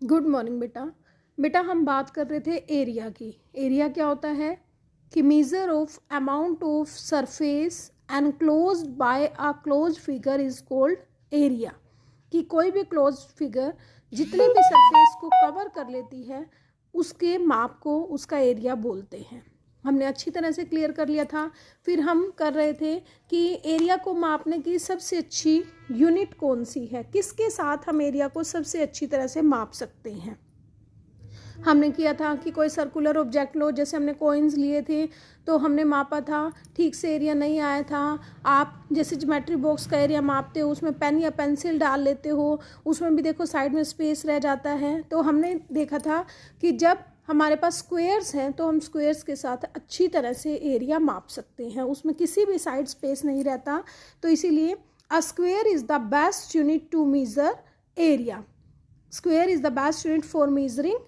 Good morning बेटा। बेटा हम बात कर रहे थे एरिया की। एरिया क्या होता है कि measure of amount of surface enclosed bye a close figure is called area. कि कोई भी क्लोज फिगर जितनी भी सरफेस को कवर कर लेती है उसके माप को उसका एरिया बोलते हैं। हमने अच्छी तरह से क्लियर कर लिया था। फिर हम कर रहे थे कि एरिया को मापने की सबसे अच्छी यूनिट कौन सी है, किसके साथ हम एरिया को सबसे अच्छी तरह से माप सकते हैं। हमने किया था कि कोई सर्कुलर ऑब्जेक्ट लो, जैसे हमने कॉइन्स लिए थे तो हमने मापा था, ठीक से एरिया नहीं आया था। आप जैसे ज्योमेट्री बॉक्स का एरिया मापते हो, उसमें पेन या पेंसिल डाल लेते हो, उसमें भी देखो साइड में स्पेस रह जाता है। तो हमने देखा था कि जब हमारे पास स्क्वेयर्स हैं तो हम स्क्वेयर्स के साथ अच्छी तरह से एरिया माप सकते हैं, उसमें किसी भी साइड स्पेस नहीं रहता। तो इसीलिए a square is the best unit to measure area. Square is the best unit for measuring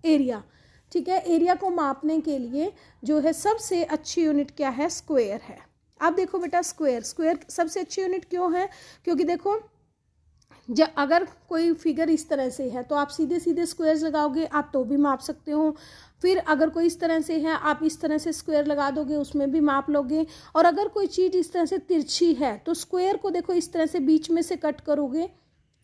area. ठीक है, एरिया को मापने के लिए जो है सबसे अच्छी यूनिट क्या है, स्क्वायर है। अब देखो बेटा, स्क्वायर स्क्वायर सबसे अच्छी यूनिट क्यों है, क्योंकि देखो जब अगर कोई फिगर इस तरह से है तो आप सीधे सीधे स्क्वायर्स लगाओगे आप तो भी माप सकते हो। फिर अगर कोई इस तरह से है आप इस तरह से स्क्वायर लगा दोगे, उसमें भी माप लोगे। और अगर कोई चीज़ इस तरह से तिरछी है तो स्क्वायर को देखो इस तरह से बीच में से कट करोगे,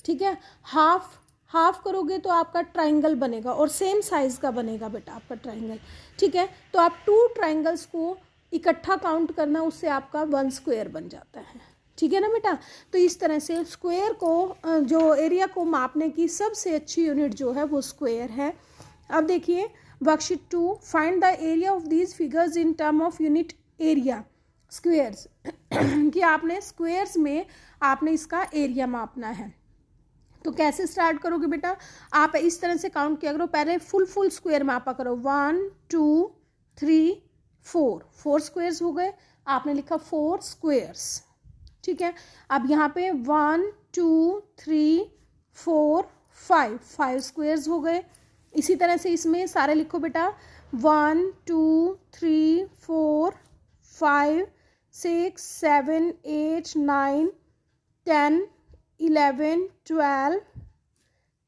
ठीक है, हाफ हाफ करोगे तो आपका ट्राइंगल बनेगा और सेम साइज का बनेगा बेटा आपका ट्राइंगल। ठीक है, तो आप 2 ट्राइंगल्स को इकट्ठा काउंट करना, उससे आपका 1 स्क्वायर बन जाता है। ठीक है ना बेटा। तो इस तरह से स्क्वायर को जो एरिया को मापने की सबसे अच्छी यूनिट जो है वो स्क्वायर है। अब देखिए worksheet 2, find the area of these figures in term of unit area squares. कि आपने स्क्वायर्स में आपने इसका एरिया मापना है। तो कैसे स्टार्ट करोगे बेटा, आप इस तरह से काउंट किया करो, पहले फुल स्क्वायर मापा करो। 1 2 3 4, 4 स्क्वायर्स हो गए, आपने लिखा 4 स्क्वायर्स। ठीक है, अब यहाँ पे 1 2 3 4 5, 5 स्क्वायर्स हो गए। इसी तरह से इसमें सारे लिखो बेटा, 1 2 3 4 5 6 7 8 9 10 11 12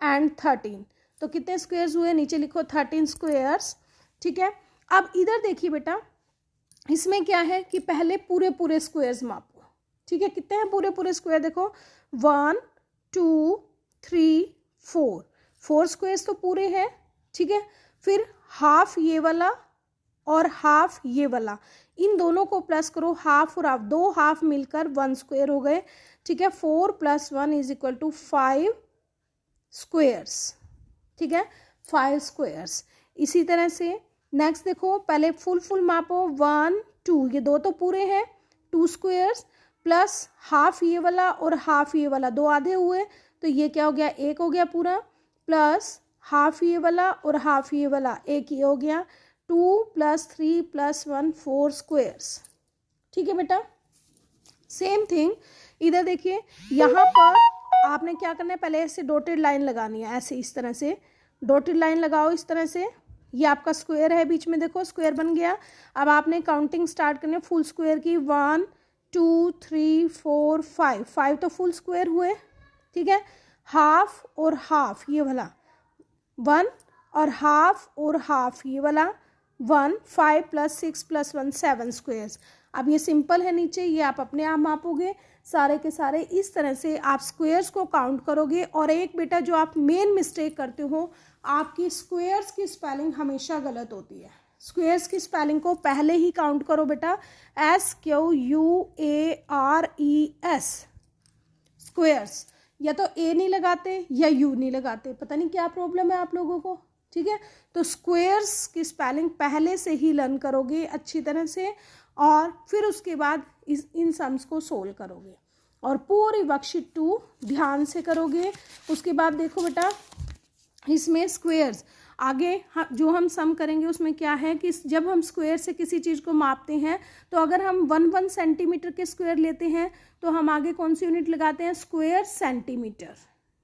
एंड 13। तो कितने स्क्वायर्स हुए, नीचे लिखो 13 स्क्वायर्स। ठीक है, अब इधर देखिए बेटा, इसमें क्या है कि पहले पूरे पूरे स्क्वायर्स मापो। ठीक है, कितने हैं पूरे पूरे स्क्वायर, देखो 1 2 3 4, 4 स्क्वायर्स तो पूरे हैं। ठीक है, फिर हाफ ये वाला और हाफ ये वाला, इन दोनों को प्लस करो, हाफ और हाफ, 2 हाफ मिलकर 1 स्क्वायर हो गए। ठीक है, 4 + 1 = 5 स्क्वायर्स। ठीक है, 5 स्क्वायर्स। इसी तरह से नेक्स्ट देखो, पहले फुल मापो, 1 2, ये 2 तो पूरे हैं, 2 स्क्वायर्स प्लस हाफ ये वाला और हाफ ये वाला, 2 आधे हुए, तो ये क्या हो गया, 1 हो गया पूरा, प्लस हाफ ये वाला और हाफ ये वाला, 1 ये हो गया, 2 + 3 + 1 4 स्क्वायर्स। ठीक है बेटा, सेम थिंग इधर देखिए, यहाँ पर आपने क्या करना है, पहले ऐसे डॉटेड लाइन लगानी है, ऐसे इस तरह से डॉटेड लाइन लगाओ इस तरह से। ये आपका स्क्वायर है, बीच में देखो स्क्वायर बन गया। अब आपने काउंटिंग स्टार्ट करनी है फुल स्क्वायर की, 1 2 3 4 5, 5 तो फुल स्क्वायर हुए। ठीक है, हाफ और हाफ ये वाला 1 और हाफ और हाफ ये वाला 1, 5 + 6 + 1 7 स्क्वायर्स। अब ये सिंपल है, नीचे ये आप अपने आप मापोगे सारे के सारे। इस तरह से आप स्क्वायर्स को काउंट करोगे। और एक बेटा जो आप मेन मिस्टेक करते हो, आपकी स्क्वायर्स की स्पेलिंग हमेशा गलत होती है। स्क्वायर्स की स्पेलिंग को पहले ही काउंट करो बेटा, SQUARES स्क्वायर्स। या तो ए नहीं लगाते या यू नहीं लगाते, पता नहीं क्या प्रॉब्लम है आप लोगों को। ठीक है, तो स्क्वायर्स की स्पेलिंग पहले से ही लर्न करोगे अच्छी तरह से, और फिर उसके बाद इन सम्स को सोल्व करोगे और पूरी वर्कशीट 2 ध्यान से करोगे। उसके बाद देखो बेटा, इसमें स्क्वायर्स आगे जो हम सम करेंगे उसमें क्या है कि जब हम स्क्वायर से किसी चीज़ को मापते हैं तो अगर हम 1 सेंटीमीटर के स्क्वायर लेते हैं तो हम आगे कौन सी यूनिट लगाते हैं, स्क्वायर सेंटीमीटर।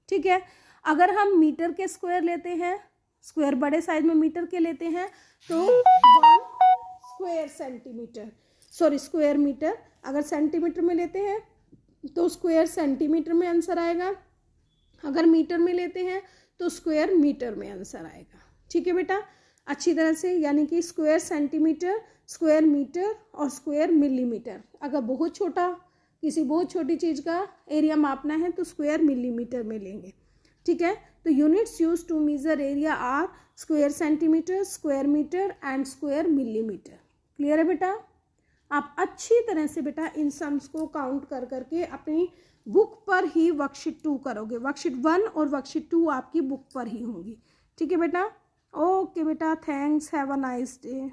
ठीक है, अगर हम मीटर के स्क्वायर लेते हैं, स्क्वायर बड़े साइज में मीटर के लेते हैं, तो 1 square centimeter, sorry square meter. अगर सेंटीमीटर में लेते हैं तो स्क्वायर सेंटीमीटर में आंसर आएगा, अगर मीटर में लेते हैं तो स्क्वायर मीटर में आंसर आएगा। ठीक है बेटा, अच्छी तरह से, यानी कि स्क्वायर सेंटीमीटर, स्क्वायर मीटर और स्क्वायर मिलीमीटर। अगर बहुत छोटा, किसी बहुत छोटी चीज़ का एरिया मापना है तो स्क्वायर मिलीमीटर में लेंगे। ठीक है, तो units use to measure area are square centimeter, square meter and square millimeter. Clear है बेटा? आप अच्छी तरह से बेटा इन सम्स को काउंट कर करके अपनी बुक पर ही वर्कशीट 2 करोगे। वर्कशीट 1 और वर्कशीट 2 आपकी बुक पर ही होंगी। ठीक है बेटा? ओके बेटा, thanks, have a nice day.